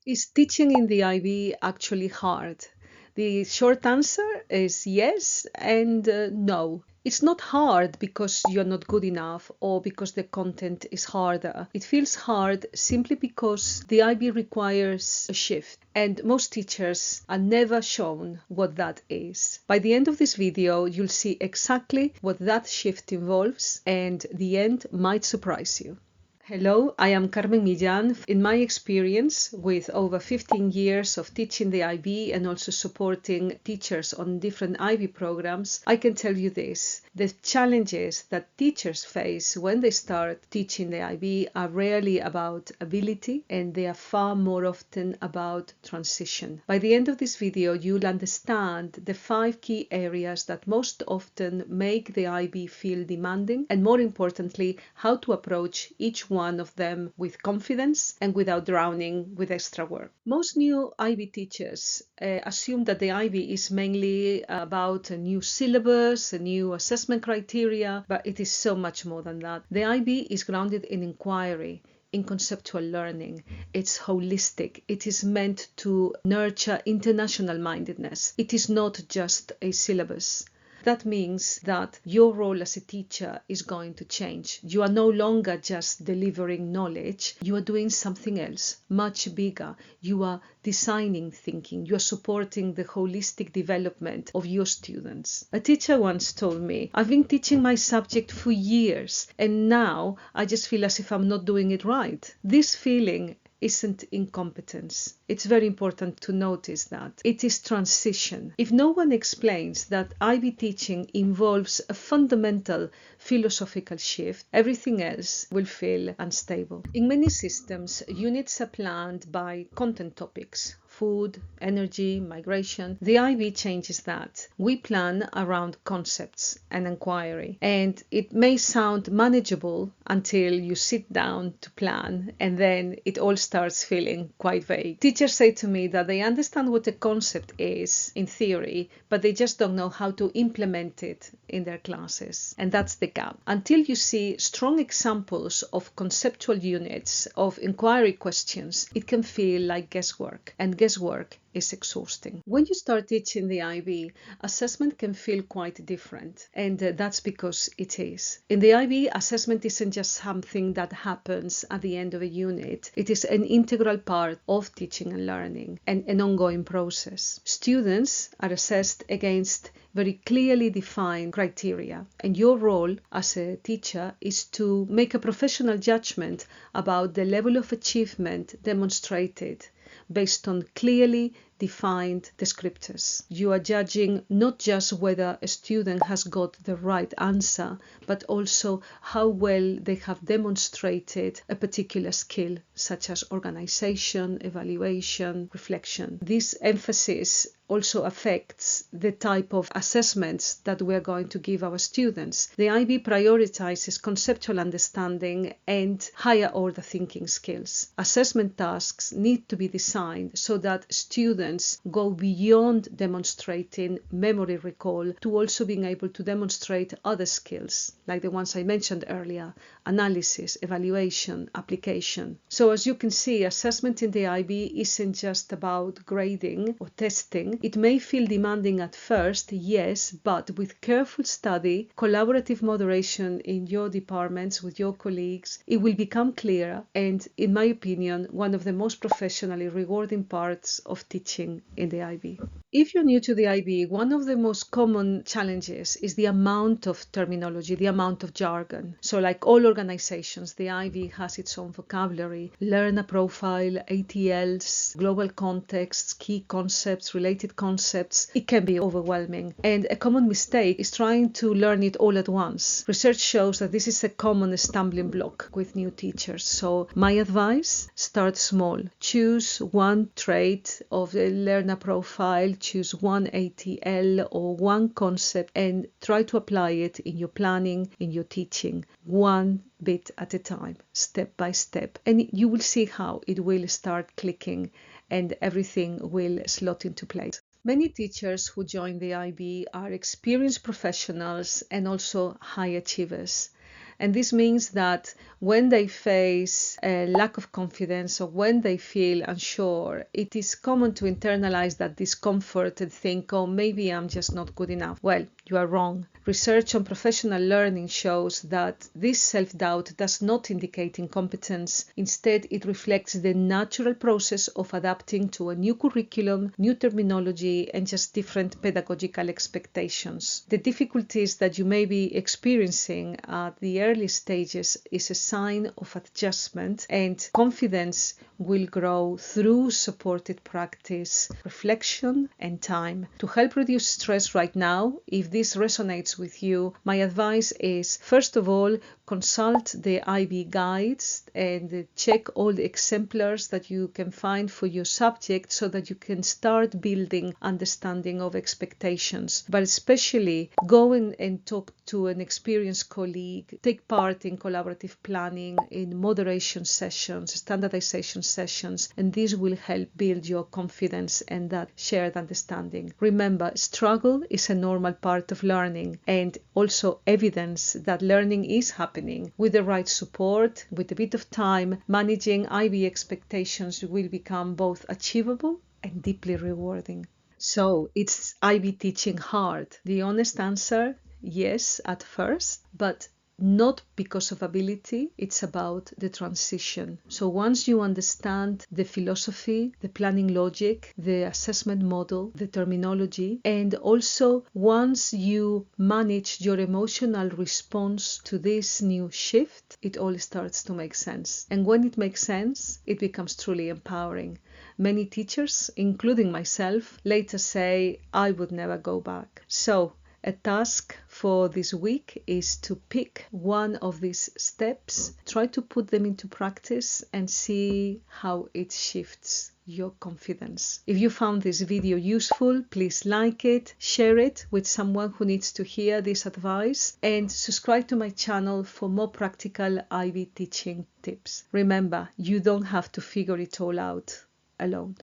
Is teaching in the IB actually hard? The short answer is yes and no. It's not hard because you're not good enough or because the content is harder. It feels hard simply because the IB requires a shift, and most teachers are never shown what that is. By the end of this video, you'll see exactly what that shift involves, and the end might surprise you. Hello, I am Carmen Millán. In my experience, with over 15 years of teaching the IB and also supporting teachers on different IB programs, I can tell you this. The challenges that teachers face when they start teaching the IB are rarely about ability, and they are far more often about transition. By the end of this video, you'll understand the 5 key areas that most often make the IB feel demanding, and more importantly, how to approach each one of them with confidence and without drowning with extra work. Most new IB teachers assume that the IB is mainly about a new syllabus, a new assessment criteria, but it is so much more than that. The IB is grounded in inquiry, in conceptual learning. It's holistic. It is meant to nurture international mindedness. It is not just a syllabus. That means that your role as a teacher is going to change. You are no longer just delivering knowledge. You are doing something else, much bigger. You are designing thinking. You are supporting the holistic development of your students. A teacher once told me, I've been teaching my subject for years, and now I just feel as if I'm not doing it right. This feeling isn't incompetence. It's very important to notice that. It is transition. If no one explains that IB teaching involves a fundamental philosophical shift, everything else will feel unstable. In many systems, units are planned by content topics. Food, energy, migration. The IB changes that. We plan around concepts and inquiry, and it may sound manageable until you sit down to plan, and then it all starts feeling quite vague. Teachers say to me that they understand what a concept is in theory, but they just don't know how to implement it in their classes, and that's the gap. Until you see strong examples of conceptual units, of inquiry questions, it can feel like guesswork, and guesswork is exhausting. When you start teaching the IB, assessment can feel quite different, and that's because it is. In the IB, assessment isn't just something that happens at the end of a unit. It is an integral part of teaching and learning, and an ongoing process. Students are assessed against very clearly defined criteria, and your role as a teacher is to make a professional judgment about the level of achievement demonstrated based on clearly defined descriptors. You are judging not just whether a student has got the right answer, but also how well they have demonstrated a particular skill, such as organization, evaluation, reflection. This emphasis also affects the type of assessments that we are going to give our students. The IB prioritizes conceptual understanding and higher order thinking skills. Assessment tasks need to be designed so that students go beyond demonstrating memory recall to also being able to demonstrate other skills, like the ones I mentioned earlier: analysis, evaluation, application. So as you can see, assessment in the IB isn't just about grading or testing. It may feel demanding at first, yes, but with careful study, collaborative moderation in your departments with your colleagues, it will become clearer and, in my opinion, one of the most professionally rewarding parts of teaching in the IB. If you're new to the IB, one of the most common challenges is the amount of terminology, the amount of jargon. So like all organizations, the IB has its own vocabulary, learner profile, ATLs, global contexts, key concepts, related concepts. It can be overwhelming. And a common mistake is trying to learn it all at once. Research shows that this is a common stumbling block with new teachers. So my advice, start small. Choose one trait of the learner profile, choose one ATL or one concept, and try to apply it in your planning, in your teaching, one bit at a time, step by step. And you will see how it will start clicking and everything will slot into place. Many teachers who join the IB are experienced professionals and also high achievers. And this means that when they face a lack of confidence or when they feel unsure, it is common to internalize that discomfort and think, oh, maybe I'm just not good enough. Well, you are wrong. Research on professional learning shows that this self-doubt does not indicate incompetence. Instead, it reflects the natural process of adapting to a new curriculum, new terminology, and just different pedagogical expectations. The difficulties that you may be experiencing at the early stages is a sign of adjustment, and confidence will grow through supported practice, reflection, and time. To help reduce stress right now, if this resonates with you, my advice is, first of all, consult the IB guides and check all the exemplars that you can find for your subject so that you can start building understanding of expectations. But especially go in and talk to an experienced colleague, take part in collaborative planning, in moderation sessions, standardization sessions, and this will help build your confidence and that shared understanding. Remember, struggle is a normal part of learning and also evidence that learning is happening. With the right support, with a bit of time, managing IB expectations will become both achievable and deeply rewarding. So, is IB teaching hard? The honest answer, yes, at first, but not because of ability, it's about the transition. So once you understand the philosophy, the planning logic, the assessment model, the terminology, and also once you manage your emotional response to this new shift, it all starts to make sense. And when it makes sense, it becomes truly empowering. Many teachers, including myself, later say, I would never go back. So, a task for this week is to pick one of these steps, try to put them into practice and see how it shifts your confidence. If you found this video useful, please like it, share it with someone who needs to hear this advice, and subscribe to my channel for more practical IB teaching tips. Remember, you don't have to figure it all out alone.